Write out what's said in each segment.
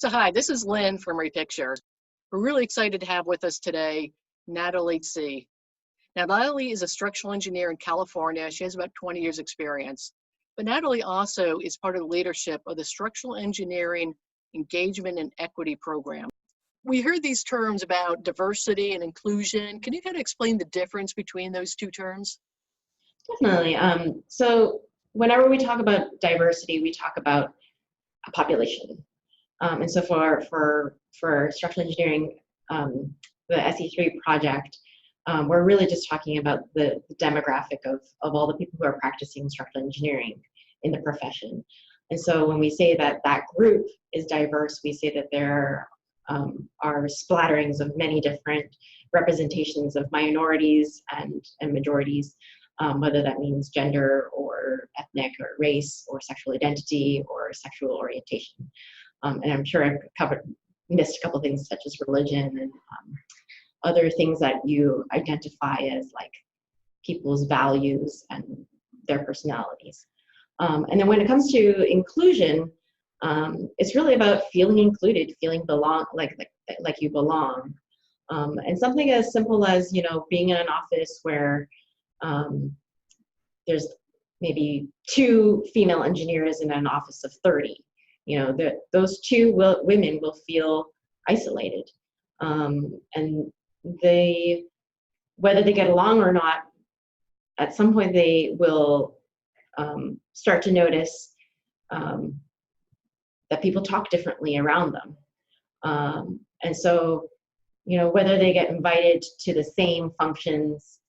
So hi, this is Lynn from RePicture. We're really excited to have with us today Natalie Tse. Now, Natalie is a structural engineer in California. She has about 20 years experience. But Natalie also is part of the leadership of the Structural Engineering Engagement and Equity Program. We heard these terms about diversity and inclusion. Can you kind of explain the difference between those two terms? Definitely. So whenever we talk about diversity, we talk about a population. And so for structural engineering, the SE3 project, we're really just talking about the demographic of all the people who are practicing structural engineering in the profession. And so when we say that that group is diverse, we say that there are splatterings of many different representations of minorities and majorities, whether that means gender or ethnic or race or sexual identity or sexual orientation. And I'm sure I've missed a couple things such as religion and other things that you identify as like people's values and their personalities. And then when it comes to inclusion, it's really about feeling included, feeling like you belong. And something as simple as, being in an office where there's maybe 2 female engineers in an office of 30. Those 2 women will feel isolated, and whether they get along or not, at some point they will start to notice that people talk differently around them, and so whether they get invited to the same functions,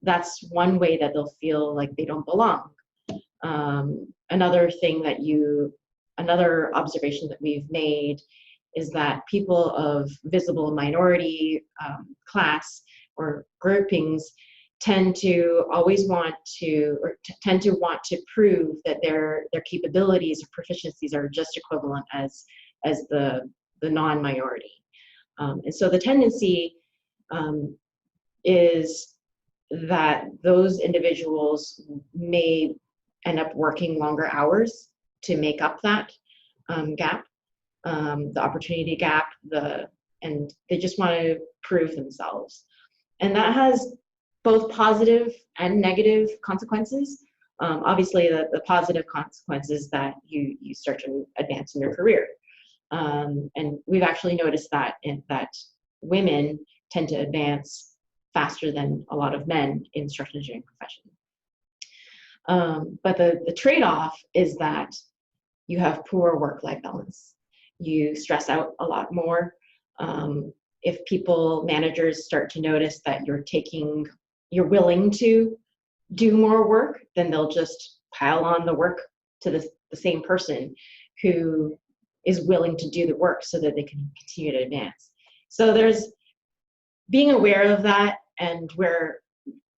that's one way that they'll feel like they don't belong. Another observation that we've made is that people of visible minority class or groupings tend to want to prove that their capabilities or proficiencies are just equivalent as the non-minority. And so the tendency is that those individuals may end up working longer hours to make up that gap, the opportunity gap, and they just want to prove themselves. And that has both positive and negative consequences. Obviously, the positive consequences that you start to advance in your career. And we've actually noticed that women tend to advance faster than a lot of men in structural engineering profession. But the trade-off is that you have poor work-life balance. You stress out a lot more. If managers start to notice that you're willing to do more work, then they'll just pile on the work to the same person who is willing to do the work so that they can continue to advance. So there's being aware of that, and where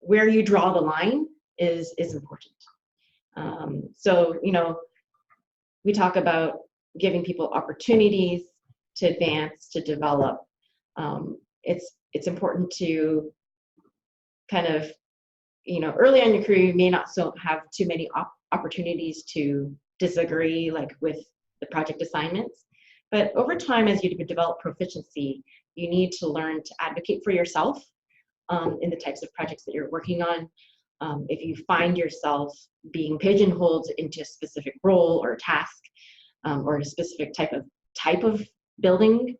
you draw the line is important. So we talk about giving people opportunities to advance, to develop. It's important to kind of, early on in your career, you may not have too many opportunities to disagree, like with the project assignments. But over time, as you develop proficiency, you need to learn to advocate for yourself in the types of projects that you're working on. If you find yourself being pigeonholed into a specific role or task, or a specific type of building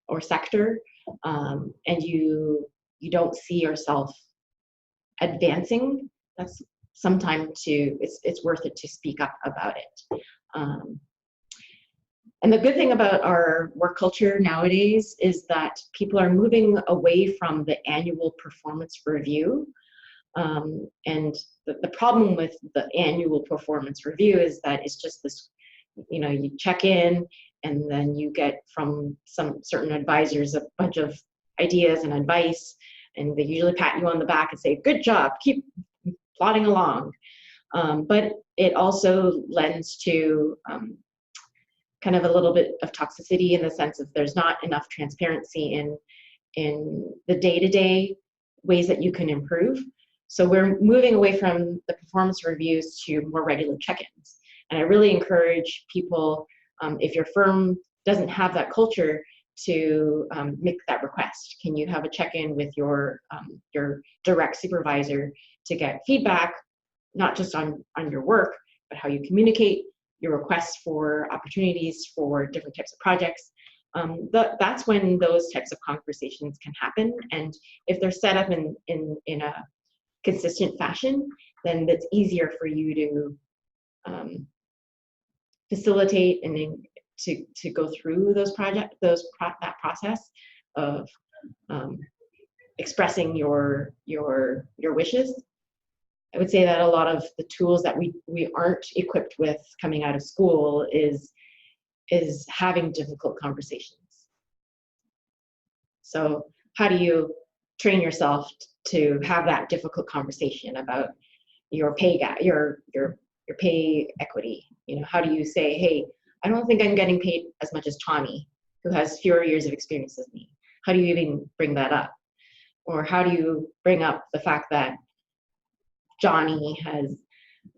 or sector, and you don't see yourself advancing, that's it's worth it to speak up about it. And the good thing about our work culture nowadays is that people are moving away from the annual performance review. And the problem with the annual performance review is that it's just this, you check in and then you get from some certain advisors a bunch of ideas and advice, and they usually pat you on the back and say, good job, keep plodding along. But it also lends to kind of a little bit of toxicity in the sense of there's not enough transparency in the day-to-day ways that you can improve. So we're moving away from the performance reviews to more regular check-ins. And I really encourage people, if your firm doesn't have that culture to make that request. Can you have a check-in with your direct supervisor to get feedback, not just on your work, but how you communicate, your requests for opportunities for different types of projects. That's when those types of conversations can happen. And if they're set up in a consistent fashion, then it's easier for you to facilitate and then to go through that process of expressing your wishes. I would say that a lot of the tools that we aren't equipped with coming out of school is having difficult conversations. So how do you train yourself to have that difficult conversation about your pay gap, your pay equity? You know, how do you say, hey, I don't think I'm getting paid as much as Tommy, who has fewer years of experience than me. How do you even bring that up? Or how do you bring up the fact that Johnny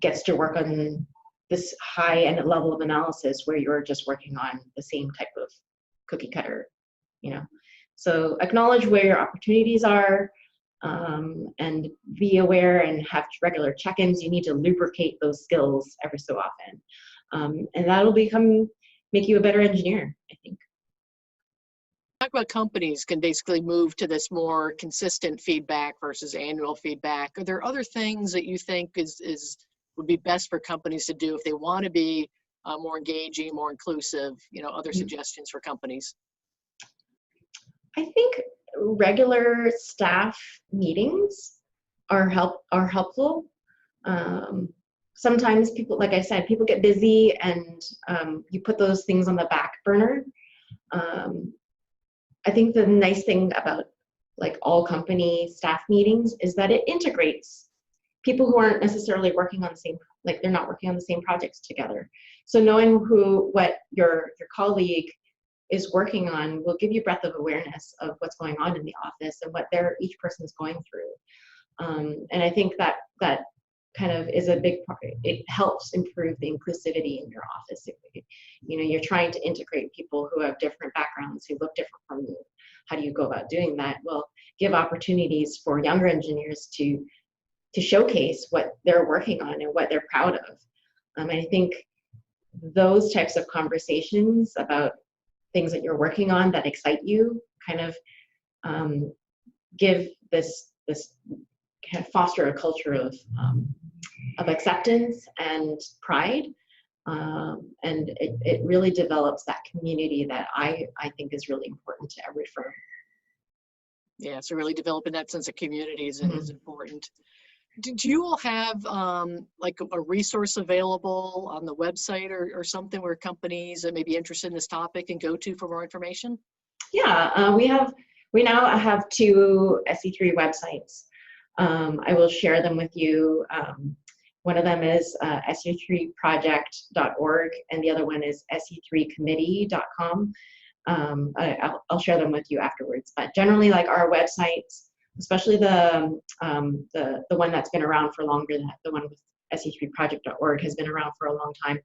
gets to work on this high end level of analysis where you're just working on the same type of cookie cutter, you know? So acknowledge where your opportunities are, and be aware and have regular check-ins. You need to lubricate those skills every so often. And that'll make you a better engineer, I think. Talk about companies can basically move to this more consistent feedback versus annual feedback. Are there other things that you think would be best for companies to do if they want to be more engaging, more inclusive? You know, other suggestions for companies? I think regular staff meetings are helpful. Sometimes people, like I said, people get busy and you put those things on the back burner. I think the nice thing about like all company staff meetings is that it integrates people who aren't necessarily working on the same, like they're not working on the same projects together. So knowing what your colleague is working on will give you breadth of awareness of what's going on in the office and what each person is going through. And I think that kind of is a big part. It helps improve the inclusivity in your office. You know, you're trying to integrate people who have different backgrounds, who look different from you. How do you go about doing that? Well, give opportunities for younger engineers to showcase what they're working on and what they're proud of. And I think those types of conversations about things that you're working on that excite you kind of give this kind of foster a culture of acceptance and pride, and it really develops that community that I think is really important to every firm. Yeah, so really developing that sense of community is important. Do you all have like a resource available on the website or something where companies that may be interested in this topic can go to for more information? Yeah, we now have 2 SE3 websites. I will share them with you. One of them is SE3project.org, and the other one is SE3committee.com. I'll share them with you afterwards. But generally, like our websites, especially the one that's been around for longer, the one with SE3project.org has been around for a long time.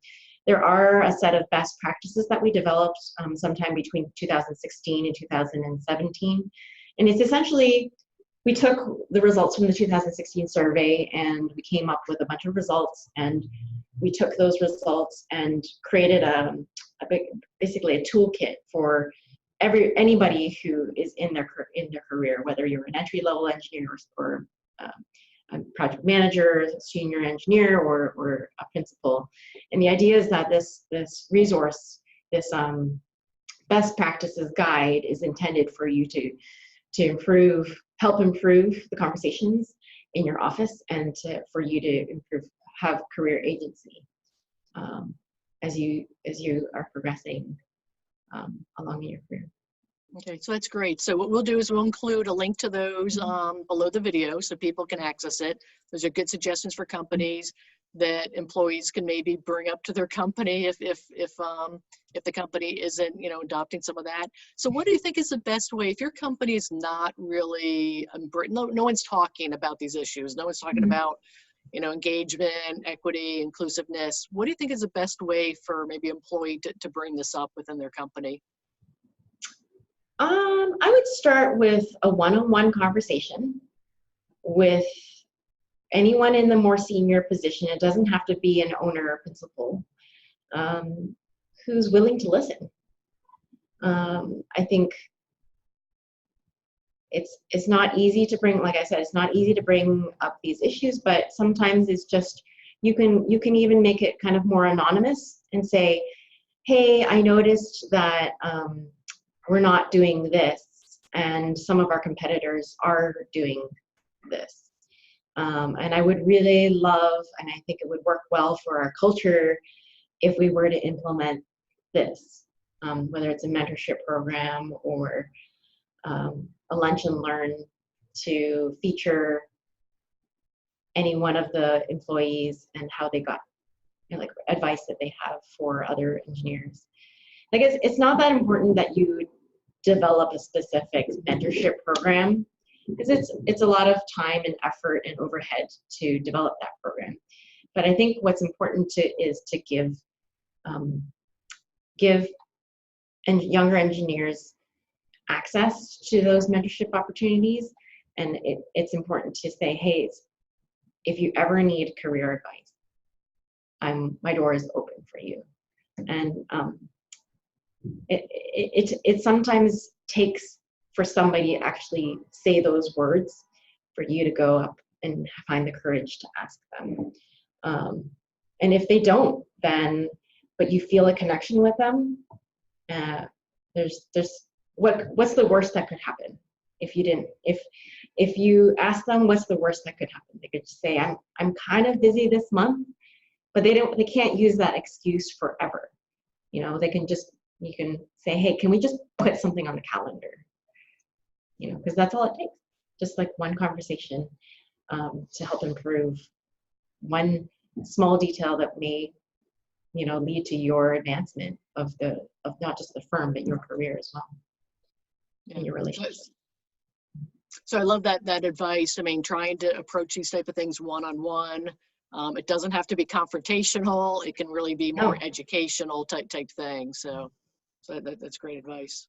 There are a set of best practices that we developed sometime between 2016 and 2017. And it's essentially, we took the results from the 2016 survey and we came up with a bunch of results, and we took those results and created basically a toolkit for anybody who is in their career, whether you're an entry-level engineer or a project manager, a senior engineer, or a principal. And the idea is that this resource, this best practices guide, is intended for you to help improve the conversations in your office, and for you to have career agency as you are progressing along in your career. Okay, so that's great. So what we'll do is we'll include a link to those below the video so people can access it. Those are good suggestions for companies that employees can maybe bring up to their company if the company isn't, you know, adopting some of that. So what do you think is the best way if your company is not really no one's talking about these issues, no one's talking about, engagement, equity, inclusiveness. What do you think is the best way for maybe employee to bring this up within their company? I would start with a one-on-one conversation with anyone in the more senior position. It doesn't have to be an owner or principal, who's willing to listen. I think it's not easy to bring, like I said, it's not easy to bring up these issues, but sometimes it's just, you can even make it kind of more anonymous and say, hey, I noticed that we're not doing this, and some of our competitors are doing this. And I would really love, and I think it would work well for our culture if we were to implement this, whether it's a mentorship program or a lunch and learn to feature any one of the employees and how they got, like advice that they have for other engineers. I guess it's not that important that you develop a specific mentorship program, because it's a lot of time and effort and overhead to develop that program. But I think what's important is to give younger engineers access to those mentorship opportunities. And it's important to say, hey, if you ever need career advice, my door is open for you. And it sometimes takes for somebody to actually say those words for you to go up and find the courage to ask them. And if they don't, then, but you feel a connection with them, what's the worst that could happen if you didn't, if you ask them what's the worst that could happen? They could just say, I'm kind of busy this month, but they can't use that excuse forever. You can say, hey, can we just put something on the calendar? Because that's all it takes. Just like one conversation to help improve one small detail that may, lead to your advancement of not just the firm, but your career as well, and your relationship. So I love that advice. I mean, trying to approach these type of things one-on-one. It doesn't have to be confrontational. It can really be more educational type thing. So that's great advice.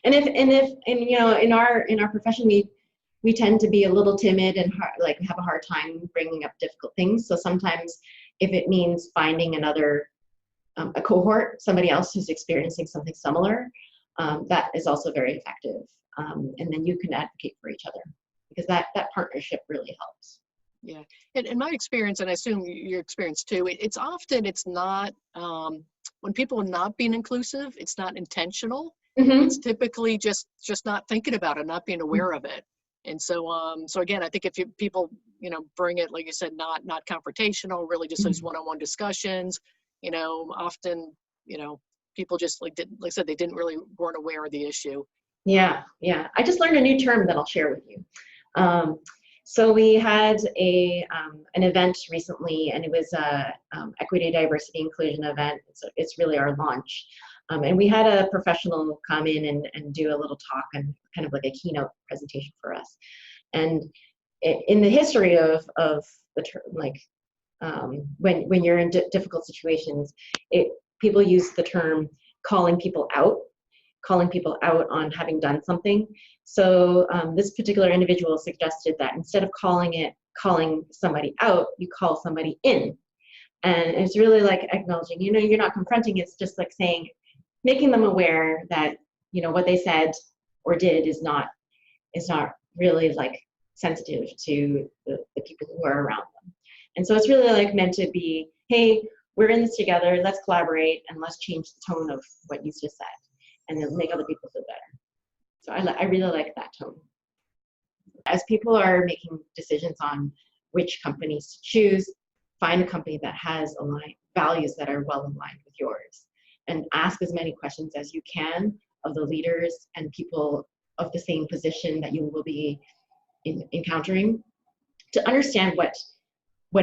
And in our profession, we tend to be a little timid and have a hard time bringing up difficult things. So sometimes, if it means finding another a cohort, somebody else who's experiencing something similar, that is also very effective. And then you can advocate for each other, because that partnership really helps. Yeah, and in my experience, and I assume your experience too, it's not, when people are not being inclusive, it's not intentional. Mm-hmm. It's typically just not thinking about it, not being aware of it. And so, so again, I think if people, bring it, like you said, not confrontational, really just those one-on-one discussions, often, people just like I said, they weren't aware of the issue. Yeah. I just learned a new term that I'll share with you. So we had an event recently, and it was a equity, diversity, inclusion event. It's really our launch. And we had a professional come in and do a little talk and kind of like a keynote presentation for us. And in the history of the term, when you're in difficult situations, people use the term calling people out on having done something. So this particular individual suggested that instead of calling somebody out, you call somebody in. And it's really like acknowledging, you're not confronting, it's just like saying, making them aware that, what they said or did is not really like sensitive to the people who are around them. And so it's really like meant to be, hey, we're in this together, let's collaborate and let's change the tone of what you just said, and then make other people feel better. So I really like that tone. As people are making decisions on which companies to choose, find a company that has values that are well aligned with yours, and ask as many questions as you can of the leaders and people of the same position that you will be encountering, to understand what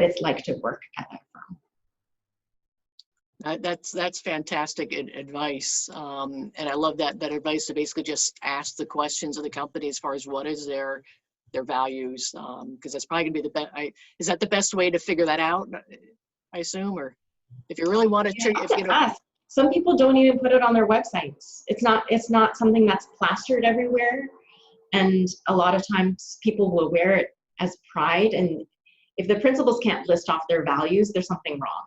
it's like to work at that firm. That's fantastic advice, and I love that advice to basically just ask the questions of the company as far as what is their their values, because that's probably gonna be the best. Is that the best way to figure that out? I assume, or if you really want to You trigger, have if you to know, ask. Some people don't even put it on their websites. It's not something that's plastered everywhere. And a lot of times people will wear it as pride. And if the principals can't list off their values, there's something wrong.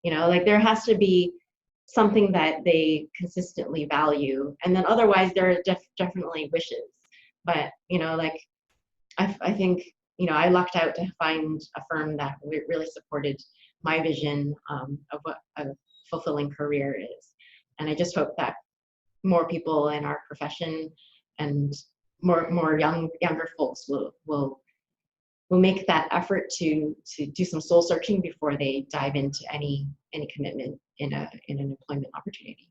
You know, like there has to be something that they consistently value. And then otherwise there are definitely wishes. But, you know, like I think, you know, I lucked out to find a firm that really supported my vision of what a fulfilling career is. And I just hope that more people in our profession and more younger folks will make that effort to do some soul searching before they dive into any commitment in an employment opportunity.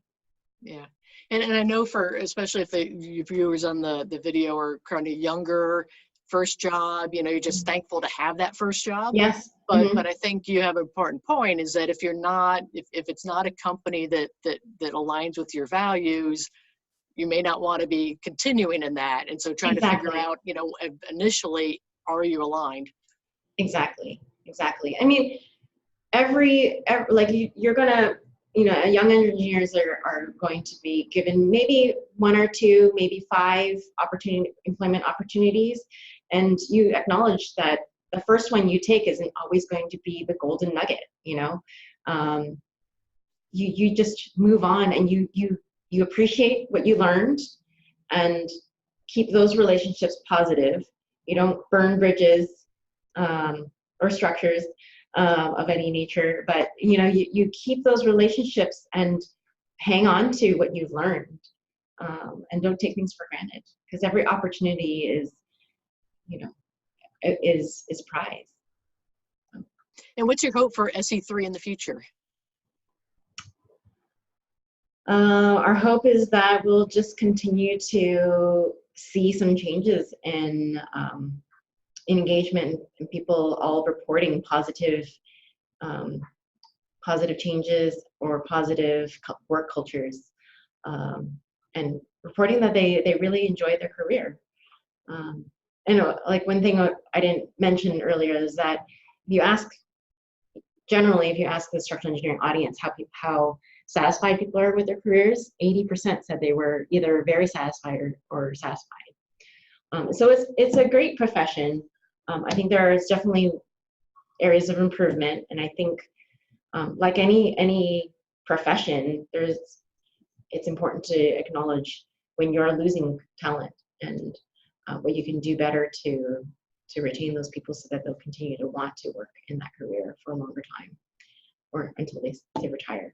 yeah. And I know for, especially if the viewers on the video are kind of younger, first job, you know, you're just thankful to have that first job. Yes. But I think you have an important point, is that if you're not, if it's not a company that aligns with your values, you may not want to be continuing in that. And so trying to figure Exactly. out, you know, initially, are you aligned? Exactly. I mean, every like you're gonna, you know, young engineers are going to be given maybe one or two, maybe five employment opportunities, and you acknowledge that the first one you take isn't always going to be the golden nugget. You know, you just move on, and you appreciate what you learned and keep those relationships positive. You don't burn bridges or structures of any nature, but you know, you keep those relationships and hang on to what you've learned, and don't take things for granted, because every opportunity is, you know, is prize. And what's your hope for SE3 in the future? Our hope is that we'll just continue to see some changes in engagement and people all reporting positive changes or positive work cultures, and reporting that they really enjoy their career. And like one thing I didn't mention earlier is that if you ask the structural engineering audience how satisfied people are with their careers, 80% said they were either very satisfied or satisfied. So it's a great profession. I think there is definitely areas of improvement, and I think like any profession, it's important to acknowledge when you're losing talent, and what you can do better to retain those people so that they'll continue to want to work in that career for a longer time, or until they retire.